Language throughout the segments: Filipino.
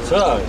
So.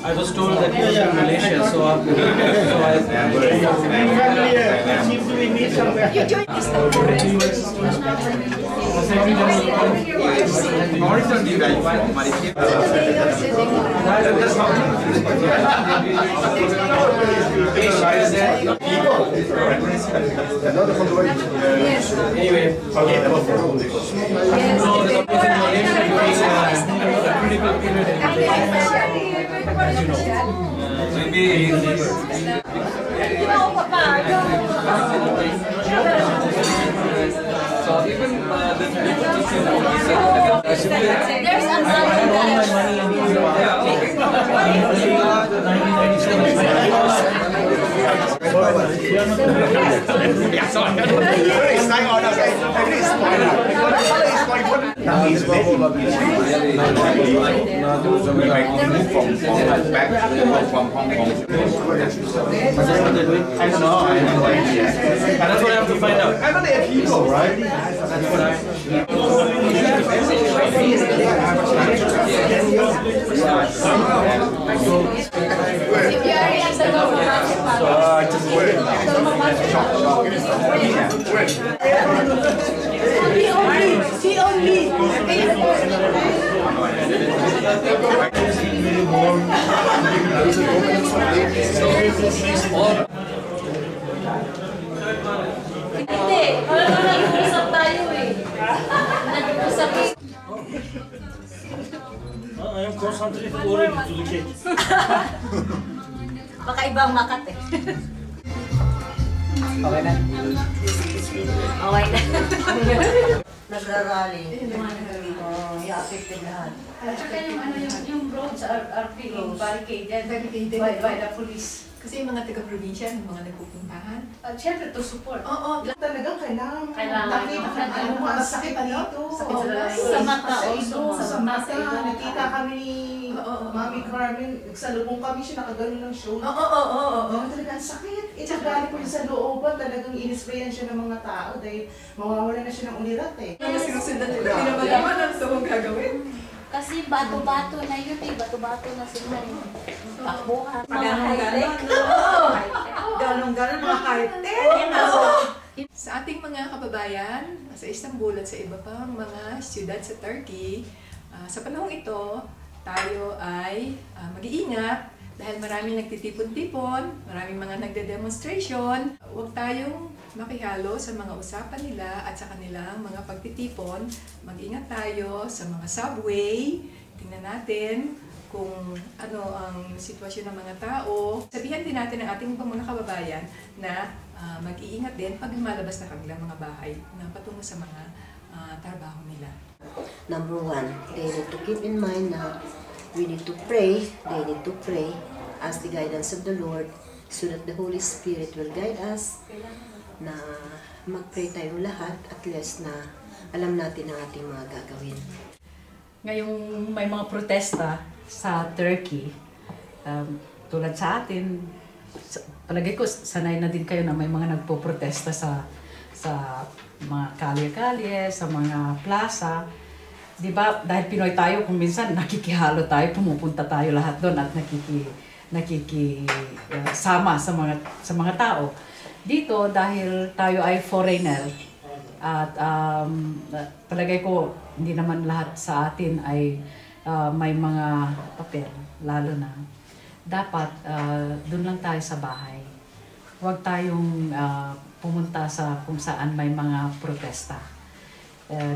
I was told that he was in Malaysia, so I seem to be meet somewhere. You joined this Anyway, okay, that was So even there's That's what I have to find out. I know they have people, right? That's what I. Hindi, nag-uusap tayo eh. Nag-uusap eh. I am concentrated already to the cake. Baka ibang makat eh. Okay na. Okay na. Nagrarally. I-affected lahat. At saka yung roads are being barricaded by the police. Kasi yung mga taga-probinsya, yung mga nagpupuntahan. At syempre to support. Oo, Talagang kailangan Kailangan. ano mo, ang sakit dito. Sakit sa lalay. Sa mata Sa mata. Nakita kami ni Oo. Mami Carmen, nagsalubong kami siya, nakagano ng shoulder. Oo. Talagang sakit. Galing po siya sa looban, talagang inisprayan siya ng mga tao dahil mawawala na siya ng ulirat eh. Ano sinusundan nila? Hindi na malaman ang gusto mong gagawin. Kasi bato-bato na yun eh. Bato-bato na sila yun. Takbuhan. Ganon-ganon mga karte. Sa ating mga kababayan sa Istanbul at sa iba pang mga siyudad sa Turkey, sa panahong ito, tayo ay mag-iingat dahil maraming nagtitipon-tipon, maraming mga nagde-demonstration. Huwag tayong makihalo sa mga usapan nila at sa kanilang mga pagtitipon. Mag-ingat tayo sa mga subway. Tingnan natin kung ano ang sitwasyon ng mga tao. Sabihan din natin ang ating mga kababayan na mag-iingat din pag lumalabas na kanilang mga bahay na patungo sa mga trabaho nila. Number one, they need to keep in mind na we need to pray, they need to pray, ask the guidance of the Lord so that the Holy Spirit will guide us, na mag-pray tayong lahat at least na alam natin ang ating mga gagawin. Ngayong may mga protesta sa Turkey, tulad sa atin, palagay ko sanay na din kayo na may mga nagpo-protesta sa mga kalye-kalye, sa mga plaza. Diba, dahil Pinoy tayo, kung minsan nakikihalo tayo, pumupunta tayo lahat doon at nakikisama sa mga tao. Dito, dahil tayo ay foreigner, at palagay ko, hindi naman lahat sa atin ay may mga papel, lalo na. Dapat, doon lang tayo sa bahay. Huwag tayong pumunta sa kung saan may mga protesta.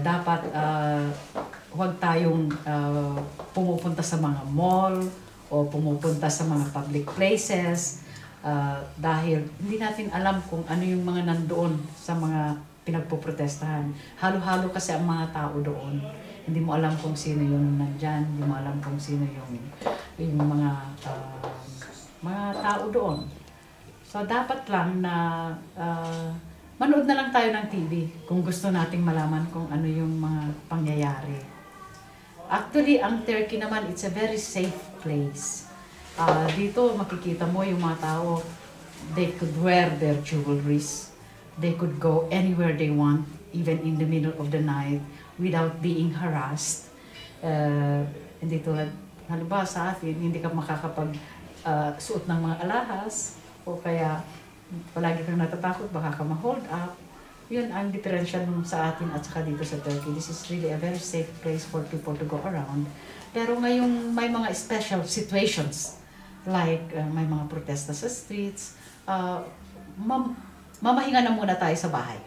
Dapat huwag tayong pumupunta sa mga mall o pumupunta sa mga public places dahil hindi natin alam kung ano yung mga nandoon sa mga pinagpoprotestahan. Halo-halo kasi ang mga tao doon. Hindi mo alam kung sino yung nandyan, hindi mo alam kung sino yung mga tao doon. So dapat lang na manood na lang tayo ng TV kung gusto nating malaman kung ano yung mga pangyayari. Actually, ang Turkey naman, it's a very safe place. Dito makikita mo yung mga tao, they could wear their jewelries. They could go anywhere they want, even in the middle of the night, without being harassed. Hindi tulad, halimbawa sa atin, hindi ka makakapag suot ng mga alahas, o kaya palagi kang natatakot, baka ka ma-hold up. Yun ang diferensya nung sa atin at saka dito sa Turkey. This is really a very safe place for people to go around. Pero ngayong may mga special situations, like may mga protesta sa streets, mamahinga na muna tayo sa bahay.